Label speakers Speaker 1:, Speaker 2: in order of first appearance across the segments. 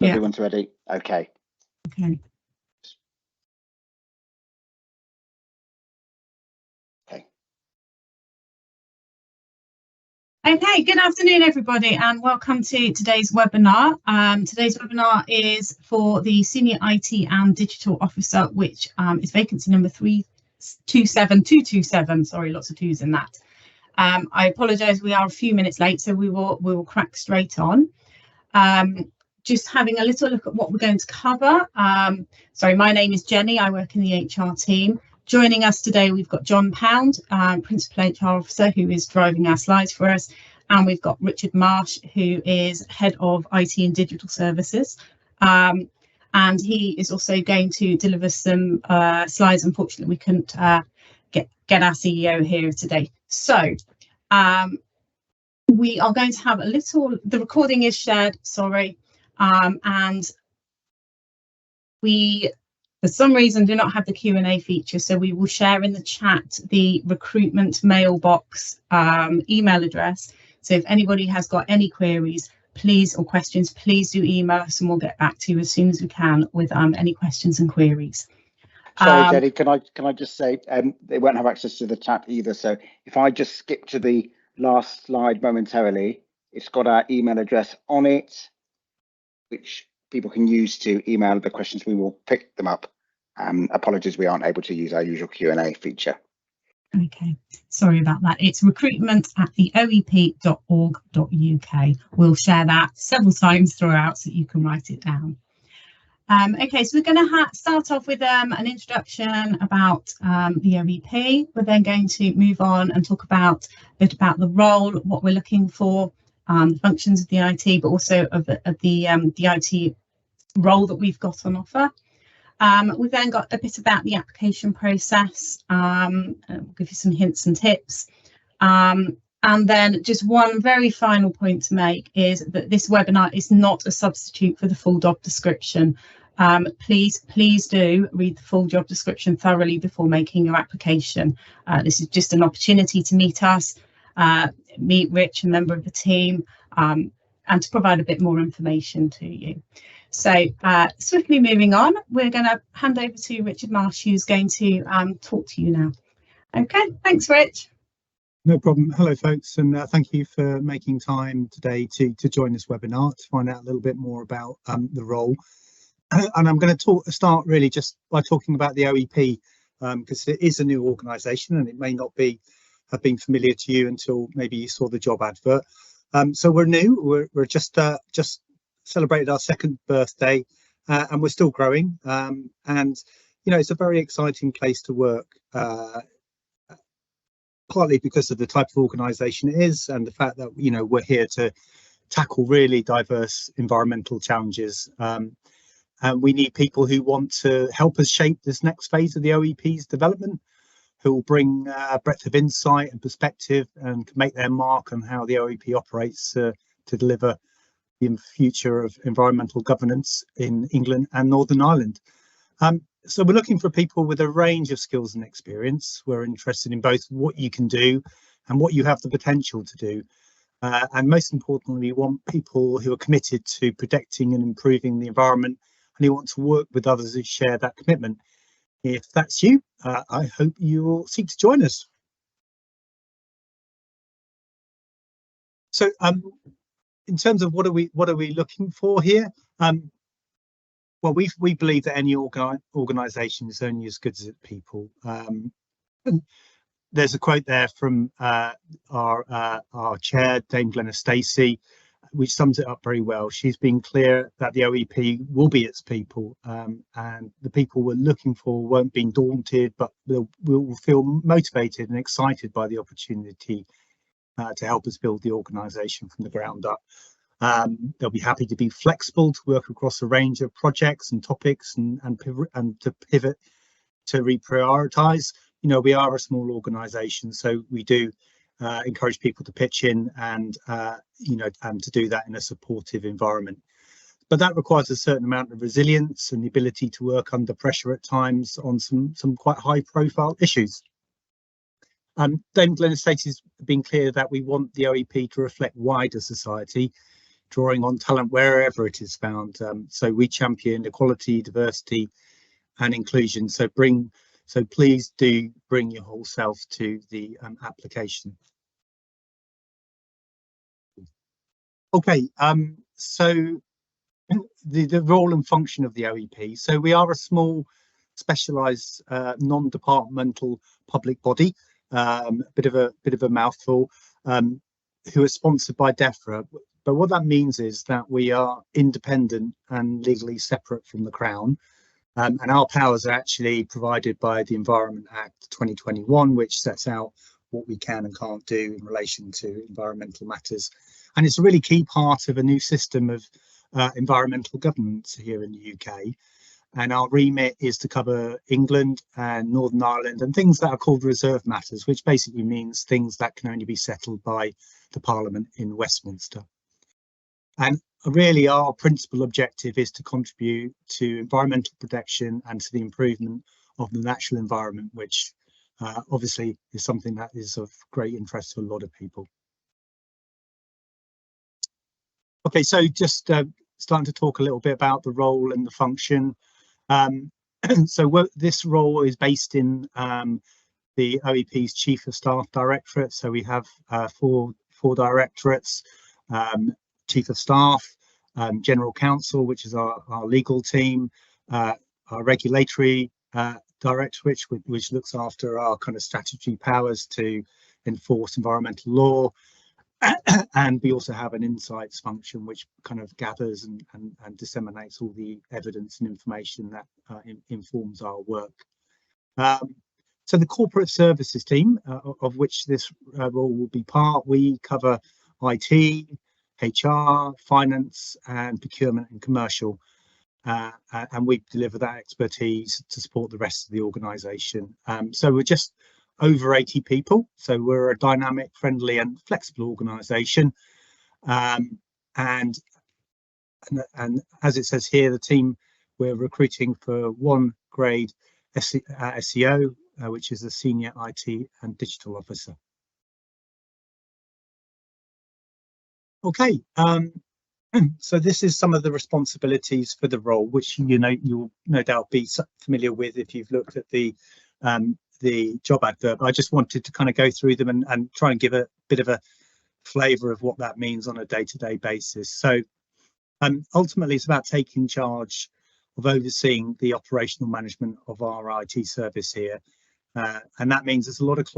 Speaker 1: Yeah.
Speaker 2: Everyone's ready? Okay.
Speaker 1: Okay. Okay, good afternoon, everybody, and welcome to today's webinar. Today's webinar is for the Senior IT and Digital Officer, which is vacancy number 327227. Sorry, lots of twos in that. I apologise, we are a few minutes late, so we will crack straight on. Just having a little look at what we're going to cover. Sorry, my name is Jenny. I work in the HR team. Joining us today, we've got John Pound, Principal HR Officer, who is driving our slides for us. And we've got Richard Marsh, who is Head of IT and Digital Services. And he is also going to deliver some slides. Unfortunately, we couldn't get our CEO here today. So we are going to have a little, the recording is shared, sorry. And we, for some reason, do not have the Q&A feature, so we will share in the chat the recruitment mailbox email address. So if anybody has got any queries, please, or questions, please do email us and we'll get back to you as soon as we can with any questions and queries.
Speaker 2: Sorry, Jenny, can I just say they won't have access to the chat either. So if I just skip to the last slide momentarily, it's got our email address on it, which people can use to email the questions. We will pick them up. Apologies, we aren't able to use our usual Q&A feature.
Speaker 1: Okay, sorry about that. It's recruitment@theoep.org.uk. We'll share that several times throughout so you can write it down. Okay, so we're going to start off with an introduction about the OEP. We're then going to move on and talk a bit about the role, what we're looking for, the functions of the IT, but also of the IT role that we've got on offer. We've then got a bit about the application process. We'll give you some hints and tips. And then just one very final point to make is that this webinar is not a substitute for the full job description. Please do read the full job description thoroughly before making your application. This is just an opportunity to meet us, meet Rich, a member of the team, and to provide a bit more information to you. So swiftly moving on, we're going to hand over to Richard Marsh, who's going to talk to you now. Okay, thanks, Rich.
Speaker 3: No problem. Hello, folks, and thank you for making time today to join this webinar to find out a little bit more about the role. And I'm going to start really just by talking about the OEP, because it is a new organisation and it may not have been familiar to you until maybe you saw the job advert. So we're new. We're just celebrated our second birthday, and we're still growing. And you know, it's a very exciting place to work. Partly because of the type of organisation it is and the fact that, you know, we're here to tackle really diverse environmental challenges. And we need people who want to help us shape this next phase of the OEP's development, who will bring a breadth of insight and perspective and can make their mark on how the OEP operates to deliver the future of environmental governance in England and Northern Ireland. So we're looking for people with a range of skills and experience. We're interested in both what you can do and what you have the potential to do. And most importantly, we want people who are committed to protecting and improving the environment and who want to work with others who share that commitment. If that's you, I hope you will seek to join us. So in terms of what are we looking for here? Well, we believe that any organisation is only as good as its people. There's a quote there from our chair, Dame Glenna Stacey, which sums it up very well. She's been clear that the OEP will be its people, and the people we're looking for won't be daunted, but will feel motivated and excited by the opportunity to help us build the organisation from the ground up. They'll be happy to be flexible, to work across a range of projects and topics and to pivot, to reprioritise. You know, we are a small organisation, so we do encourage people to pitch in and you know, and to do that in a supportive environment. But that requires a certain amount of resilience and the ability to work under pressure at times on some quite high profile issues. Dame Glenna Stacey's been clear that we want the OEP to reflect wider society. drawing on talent wherever it is found. So we champion equality, diversity and inclusion. So please do bring your whole self to the application. Okay, so the role and function of the OEP. So we are a small, specialised, non-departmental public body, bit of a mouthful, who are sponsored by DEFRA. But what that means is that we are independent and legally separate from the Crown. And our powers are actually provided by the Environment Act 2021, which sets out what we can and can't do in relation to environmental matters. And it's a really key part of a new system of environmental governance here in the UK. And our remit is to cover England and Northern Ireland and things that are called reserve matters, which basically means things that can only be settled by the Parliament in Westminster. And really our principal objective is to contribute to environmental protection and to the improvement of the natural environment, which obviously is something that is of great interest to a lot of people. Okay, so just starting to talk a little bit about the role and the function. So this role is based in the OEP's Chief of Staff Directorate. So we have four directorates, Chief of Staff, General Counsel, which is our legal team, our regulatory directorate, which looks after our kind of statutory powers to enforce environmental law. And we also have an insights function which kind of gathers and disseminates all the evidence and information that informs our work. So the corporate services team, of which this role will be part, we cover IT, HR, finance and procurement and commercial. And we deliver that expertise to support the rest of the organisation. So we're just over 80 people, so we're a dynamic, friendly and flexible organisation, and as it says here, the team, we're recruiting for 1 grade SEO, which is a senior IT and digital officer. Okay, so this is some of the responsibilities for the role, which you'll no doubt be familiar with if you've looked at the job advert. I just wanted to kind of go through them and try and give a bit of a flavour of what that means on a day-to-day basis. So ultimately it's about taking charge of overseeing the operational management of our IT service here, and that means there's a lot of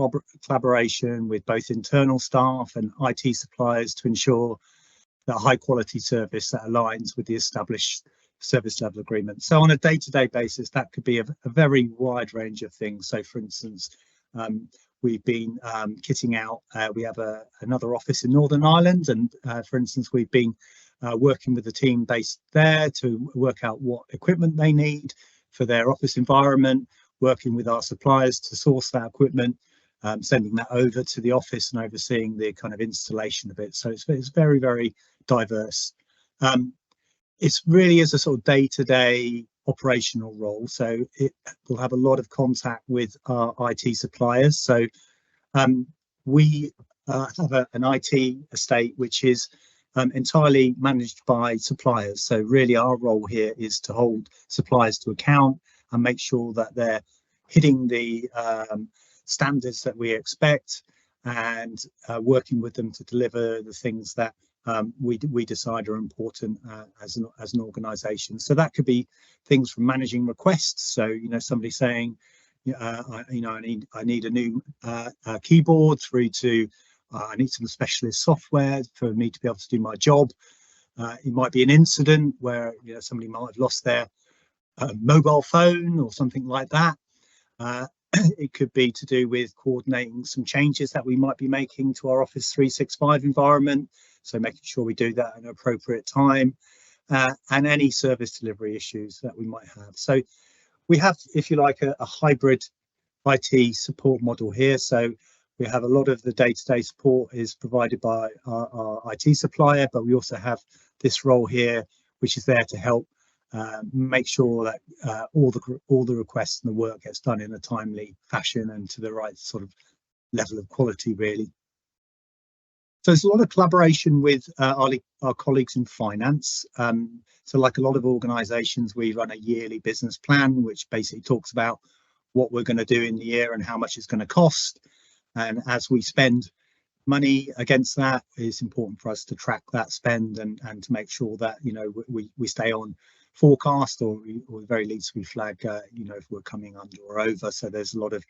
Speaker 3: collaboration with both internal staff and IT suppliers to ensure that high quality service that aligns with the established service level agreement. So on a day-to-day basis, that could be a very wide range of things. So for instance, we've been kitting out, we have another office in Northern Ireland, and for instance, we've been working with the team based there to work out what equipment they need for their office environment, working with our suppliers to source that equipment, sending that over to the office and overseeing the kind of installation of it. So it's very, very diverse. It's really is a sort of day-to-day operational role, so it will have a lot of contact with our IT suppliers. So we have an IT estate which is entirely managed by suppliers. So really our role here is to hold suppliers to account and make sure that they're hitting the standards that we expect, and working with them to deliver the things that we decide are important as an organisation. So that could be things from managing requests. So somebody saying, I need a new keyboard, through to I need some specialist software for me to be able to do my job. It might be an incident where somebody might have lost their mobile phone or something like that. It could be to do with coordinating some changes that we might be making to our Office 365 environment, so making sure we do that at an appropriate time, and any service delivery issues that we might have. So we have, if you like, a hybrid IT support model here. So we have a lot of the day-to-day support is provided by our IT supplier, but we also have this role here which is there to help make sure that all the requests and the work gets done in a timely fashion and to the right sort of level of quality, really. So there's a lot of collaboration with our colleagues in finance. So like a lot of organisations, we run a yearly business plan, which basically talks about what we're going to do in the year and how much it's going to cost. And as we spend money against that, it's important for us to track that spend and to make sure that, you know, we stay on forecast, or at the very least we flag, you know, if we're coming under or over. So there's a lot of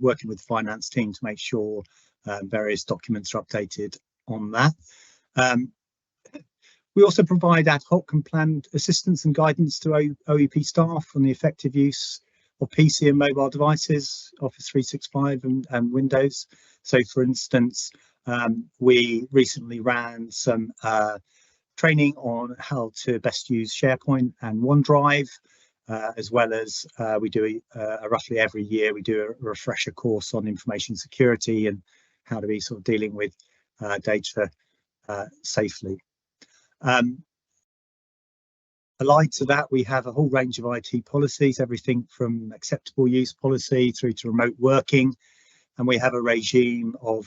Speaker 3: working with the finance team to make sure various documents are updated on that. We also provide ad hoc and planned assistance and guidance to OEP staff on the effective use of PC and mobile devices, Office 365 and Windows. So for instance, we recently ran some training on how to best use SharePoint and OneDrive, as well as we do roughly every year we do a refresher course on information security and how to be sort of dealing with data safely. Allied to that, we have a whole range of IT policies, everything from acceptable use policy through to remote working, and we have a regime of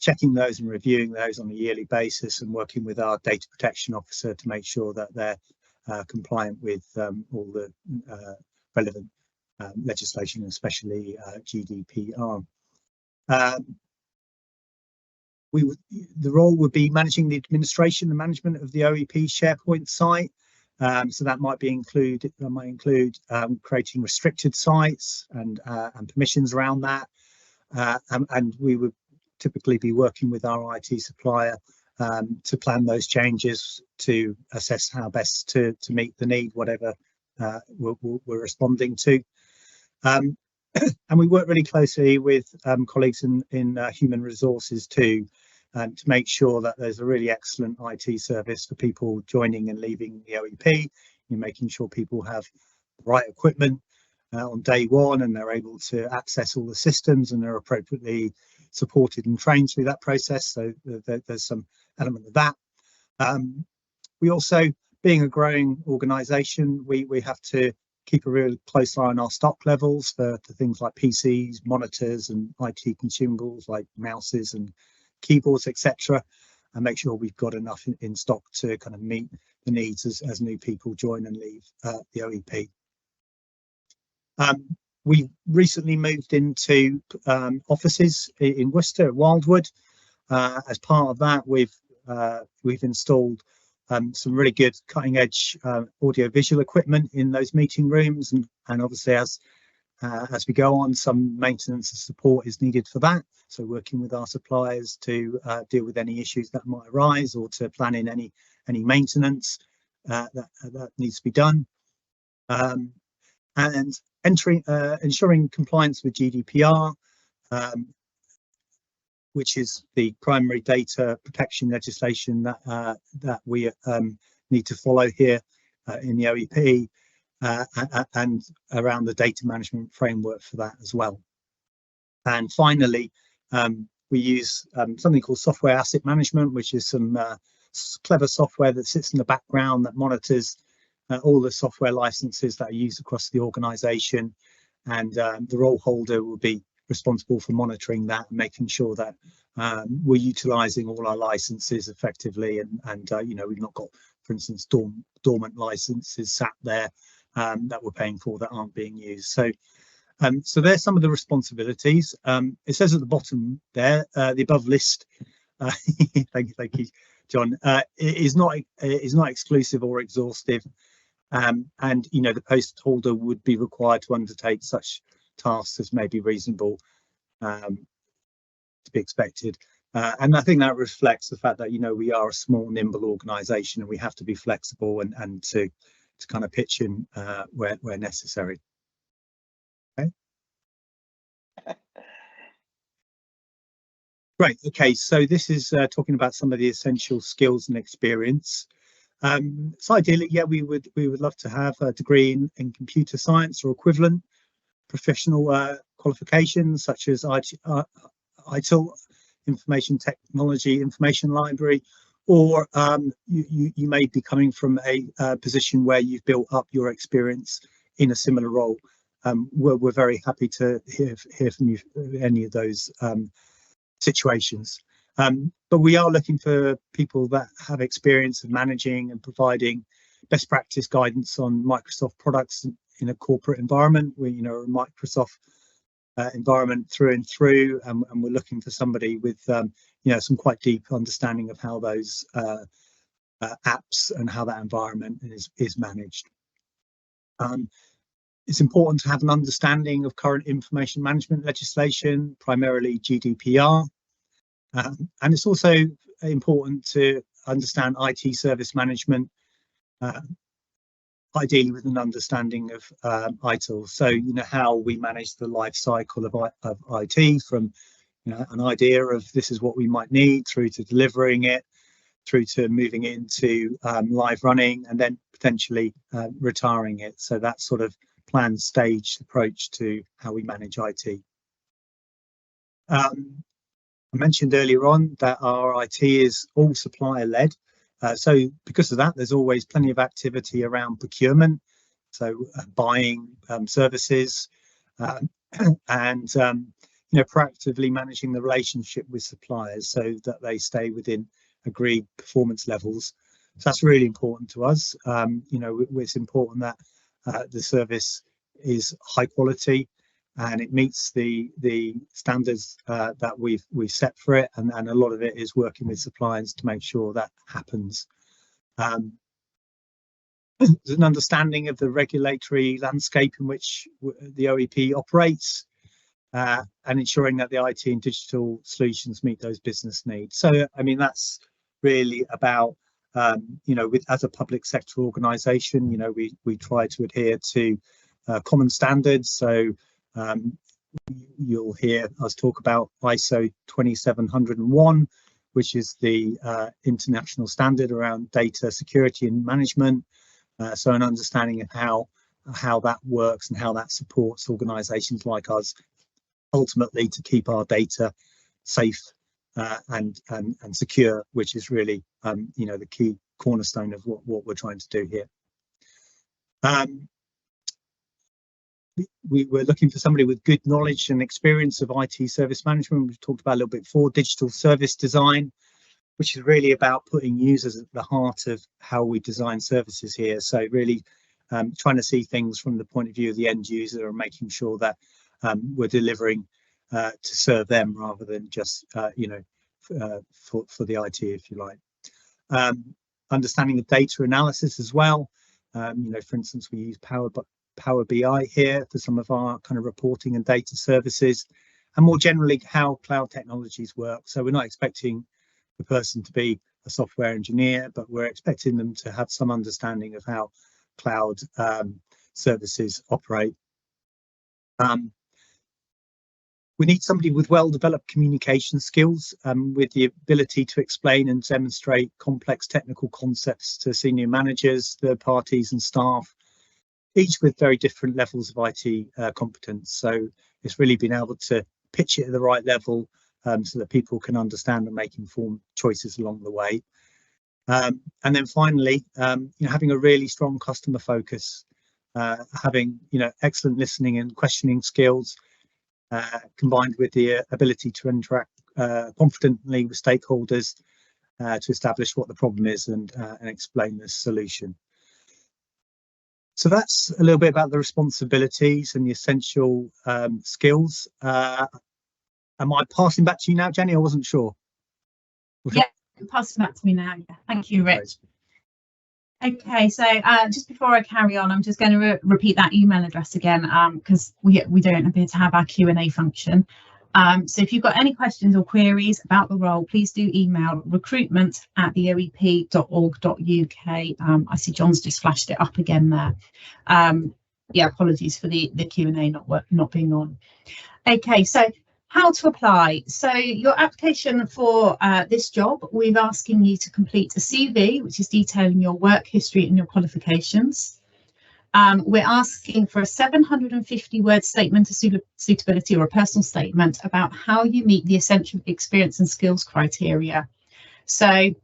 Speaker 3: checking those and reviewing those on a yearly basis and working with our data protection officer to make sure that they're compliant with all the relevant legislation, especially GDPR. The role would be managing the administration and management of the OEP SharePoint site. So that might include creating restricted sites and permissions around that. And we would typically be working with our IT supplier to plan those changes, to assess how best to meet the need, whatever we're responding to. And we work really closely with colleagues in human resources too, to make sure that there's a really excellent IT service for people joining and leaving the OEP. You're making sure people have the right equipment on day one, and they're able to access all the systems, and they're appropriately supported and trained through that process. So there's some element of that. We also, being a growing organisation, we have to keep a really close eye on our stock levels for things like PCs, monitors and IT consumables like mouses and keyboards, etc., and make sure we've got enough in stock to kind of meet the needs as new people join and leave the OEP. We recently moved into offices in Worcester at Wildwood. As part of that, we've installed some really good cutting-edge audio-visual equipment in those meeting rooms, and obviously as we go on, some maintenance and support is needed for that. So working with our suppliers to deal with any issues that might arise, or to plan in any maintenance that needs to be done, and ensuring compliance with GDPR, which is the primary data protection legislation that we need to follow here in the OEP, and around the data management framework for that as well. And finally, we use something called software asset management, which is some clever software that sits in the background that monitors all the software licenses that are used across the organisation, and the role holder will be responsible for monitoring that and making sure that we're utilising all our licenses effectively, and you know, we've not got, for instance, dormant licenses sat there that we're paying for that aren't being used. So so there's some of the responsibilities. It says at the bottom there, the above list, thank you, John, is not exclusive or exhaustive, and you know, the post holder would be required to undertake such tasks as may be reasonable to be expected, and I think that reflects the fact that, you know, we are a small, nimble organisation, and we have to be flexible and to kind of pitch in where necessary. Okay. Great. Okay, so this is talking about some of the essential skills and experience. So ideally, yeah, we would love to have a degree in computer science or equivalent, professional qualifications such as ITIL, information technology, information library, or you may be coming from a position where you've built up your experience in a similar role. We're very happy to hear from you in any of those situations. But we are looking for people that have experience of managing and providing best practice guidance on Microsoft products in a corporate environment. We, a Microsoft environment through and through, and we're looking for somebody with, some quite deep understanding of how those apps and how that environment is managed. It's important to have an understanding of current information management legislation, primarily GDPR. And it's also important to understand IT service management, ideally with an understanding of ITIL. So, how we manage the life cycle of IT from, an idea of this is what we might need through to delivering it, through to moving it into live running, and then potentially retiring it. So that sort of planned staged approach to how we manage IT. I mentioned earlier on that our IT is all supplier led. So because of that, there's always plenty of activity around procurement. So buying services and, proactively managing the relationship with suppliers so that they stay within agreed performance levels. So that's really important to us. It's important that the service is high quality and it meets the standards that we've set for it, and a lot of it is working with suppliers to make sure that happens. There's an understanding of the regulatory landscape in which the OEP operates, and ensuring that the IT and digital solutions meet those business needs. So, that's really about, as a public sector organisation, we try to adhere to common standards. So you'll hear us talk about ISO 27701, which is the international standard around data security and management. So an understanding of how that works and how that supports organisations like us ultimately to keep our data safe and secure, which is really the key cornerstone of what we're trying to do here. We were looking for somebody with good knowledge and experience of IT service management. We've talked about a little bit before, digital service design, which is really about putting users at the heart of how we design services here. So really trying to see things from the point of view of the end user and making sure that we're delivering to serve them rather than just, for the IT, if you like. Understanding of data analysis as well. For instance, we use Power BI here for some of our kind of reporting and data services, and more generally how cloud technologies work. So we're not expecting the person to be a software engineer, but we're expecting them to have some understanding of how cloud services operate. We need somebody with well-developed communication skills, with the ability to explain and demonstrate complex technical concepts to senior managers, third parties and staff, each with very different levels of IT competence. So it's really been able to pitch it at the right level so that people can understand and make informed choices along the way. And then finally, having a really strong customer focus, having excellent listening and questioning skills, combined with the ability to interact confidently with stakeholders to establish what the problem is and explain the solution. So that's a little bit about the responsibilities and the essential skills. Am I passing back to you now, Jenny? I wasn't sure.
Speaker 1: Yeah, passing back to me now. Yeah. Thank you, Rich. Okay, so just before I carry on, I'm just going to repeat that email address again because we don't appear to have our Q&A function. So if you've got any questions or queries about the role, please do email recruitment@theoep.org.uk. I see John's just flashed it up again there. Yeah, apologies for the Q&A not being on. Okay, so how to apply. So your application for this job, we're asking you to complete a CV, which is detailing your work history and your qualifications. We're asking for a 750-word statement of suitability or a personal statement about how you meet the essential experience and skills criteria. So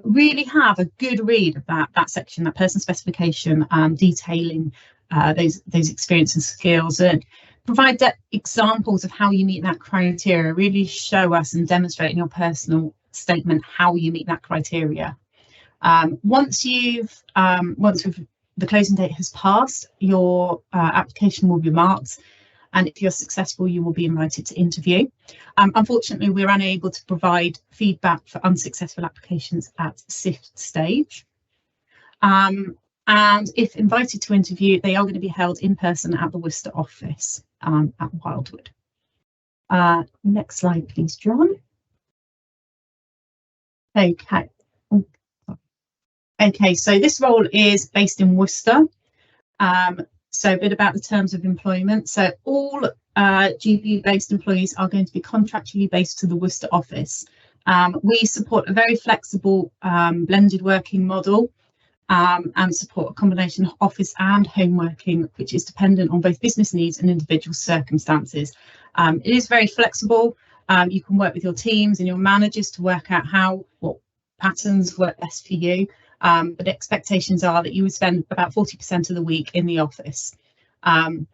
Speaker 1: really have a good read of that section, that person specification, detailing those experience and skills. And Provide examples of how you meet that criteria. Really show us and demonstrate in your personal statement how you meet that criteria. Once the closing date has passed, your application will be marked, and if you're successful, you will be invited to interview. Unfortunately, we're unable to provide feedback for unsuccessful applications at SIFT stage. And if invited to interview, they are going to be held in person at the Worcester office at Wildwood. Next slide, please, John. Okay. Okay, so this role is based in Worcester. So a bit about the terms of employment. So all GB-based employees are going to be contractually based to the Worcester office. We support a very flexible blended working model and support a combination of office and home working, which is dependent on both business needs and individual circumstances. It is very flexible. You can work with your teams and your managers to work out what patterns work best for you. But expectations are that you would spend about 40% of the week in the office. And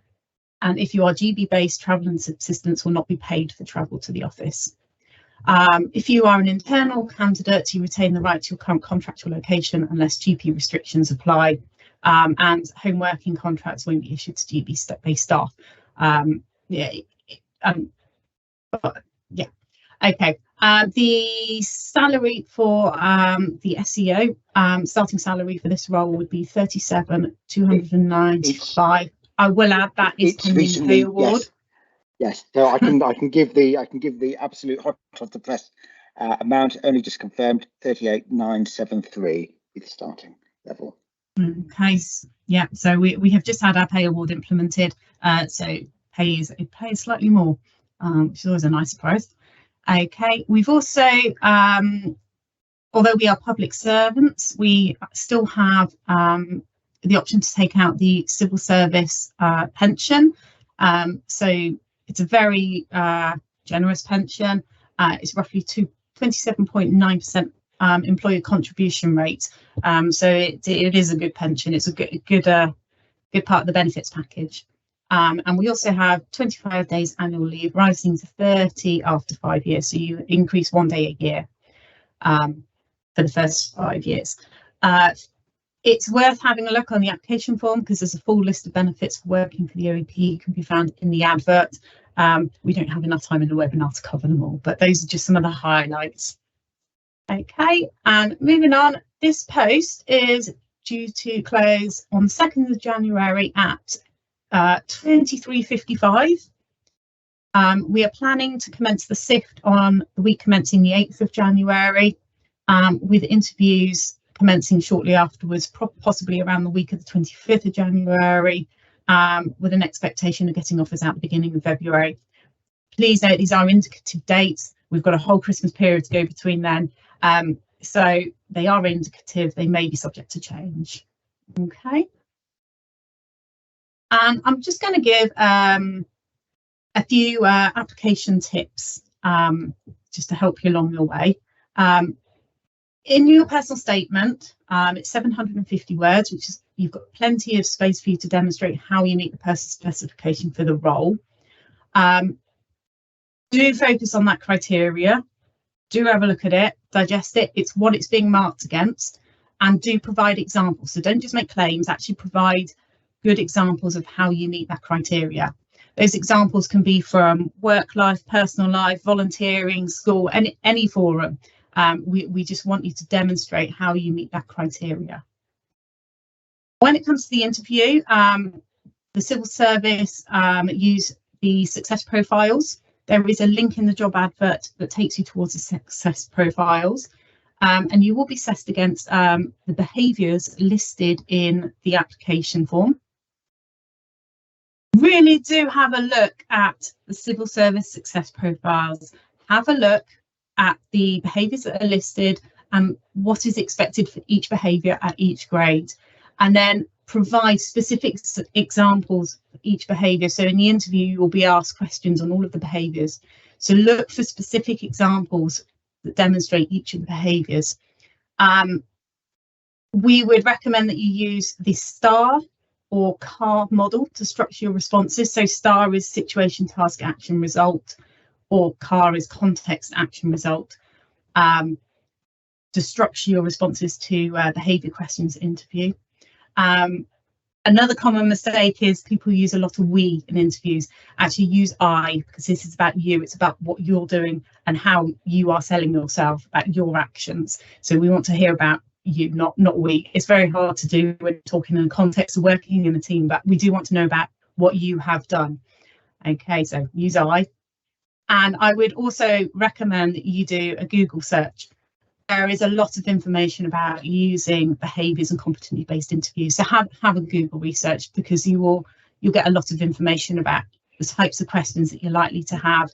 Speaker 1: if you are GB-based, travel and subsistence will not be paid for travel to the office. If you are an internal candidate, you retain the right to your current contractual location unless GP restrictions apply, and home working contracts won't be issued to GB-based staff. Okay. The salary for the SEO, starting salary for this role would be 37,295. I will add that is pending pay award.
Speaker 2: Yes, so I can give the absolute hot off the press amount, only just confirmed, 38,973 is the starting level.
Speaker 1: Okay, yeah, so we have just had our pay award implemented, so pay is slightly more, which is always a nice surprise. Okay, we've also, although we are public servants, we still have the option to take out the civil service pension. So it's a very generous pension. It's roughly 27.9% employer contribution rate. So it is a good pension. It's a good part of the benefits package. And we also have 25 days annual leave, rising to 30 after 5 years. So you increase 1 day a year for the first 5 years. It's worth having a look on the application form because there's a full list of benefits for working for the OEP can be found in the advert. We don't have enough time in the webinar to cover them all, but those are just some of the highlights. Okay, and moving on, this post is due to close on the 2nd of January at 23:55. We are planning to commence the SIFT on the week commencing the 8th of January, with interviews commencing shortly afterwards, possibly around the week of the 25th of January, with an expectation of getting offers out at the beginning of February. Please note these are indicative dates. We've got a whole Christmas period to go between then. So they are indicative, they may be subject to change. Okay. And I'm just going to give a few application tips just to help you along your way. In your personal statement, it's 750 words, which is you've got plenty of space for you to demonstrate how you meet the person's specification for the role. Do focus on that criteria. Do have a look at it, digest it. It's what it's being marked against, and do provide examples. So don't just make claims, actually provide good examples of how you meet that criteria. Those examples can be from work life, personal life, volunteering, school, any forum. We just want you to demonstrate how you meet that criteria. When it comes to the interview, the civil service use the success profiles. There is a link in the job advert that takes you towards the success profiles, and you will be assessed against the behaviours listed in the application form. Really do have a look at the civil service success profiles. Have a look at the behaviours that are listed and what is expected for each behaviour at each grade, and then provide specific examples for each behaviour. So in the interview, you will be asked questions on all of the behaviours. So look for specific examples that demonstrate each of the behaviours. We would recommend that you use the STAR or CAR model to structure your responses. So STAR is situation, task, action, result, or CAR is context, action, result, to structure your responses to behaviour questions interview. Another common mistake is people use a lot of we in interviews. Actually use I, because this is about you. It's about what you're doing and how you are selling yourself, about your actions. So we want to hear about you, not we. It's very hard to do when talking in the context of working in a team, but we do want to know about what you have done. Okay, so use I. And I would also recommend that you do a Google search. There is a lot of information about using behaviours and competency-based interviews. So have a Google research, because you'll get a lot of information about the types of questions that you're likely to have,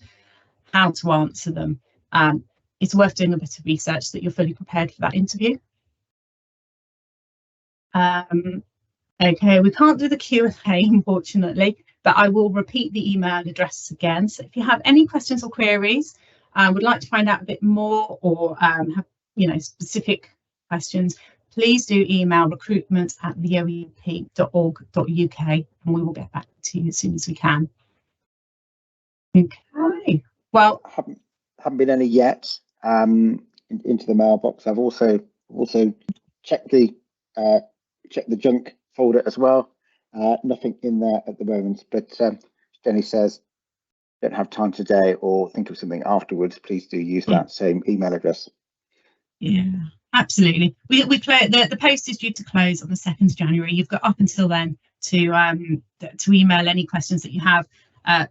Speaker 1: how to answer them. It's worth doing a bit of research so that you're fully prepared for that interview. Okay, we can't do the Q&A, unfortunately, but I will repeat the email address again. So if you have any questions or queries, would like to find out a bit more, or have specific questions, please do email recruitment@theoep.org.uk and we will get back to you as soon as we can. Okay, well,
Speaker 2: haven't been any yet into the mailbox. I've also checked the junk folder as well. Nothing in there at the moment, but Jenny says, don't have time today or think of something afterwards, please do use that same email address.
Speaker 1: Yeah, absolutely. We close, the post is due to close on the 2nd of January. You've got up until then to email any questions that you have.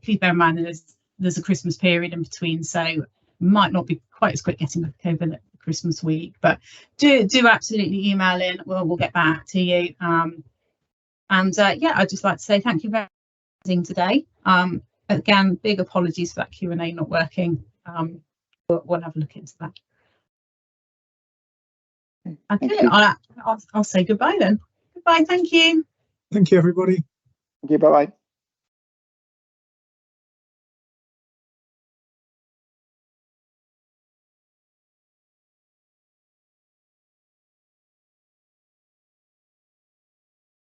Speaker 1: Please bear in mind that there's a Christmas period in between, so might not be quite as quick getting back over the Christmas week, but do absolutely email in. We'll get back to you. Yeah, I'd just like to say thank you very much for today. Again, big apologies for that Q&A not working. We'll have a look into that. Okay, I'll say goodbye then. Goodbye, thank you.
Speaker 3: Thank you, everybody.
Speaker 2: Thank you, bye-bye.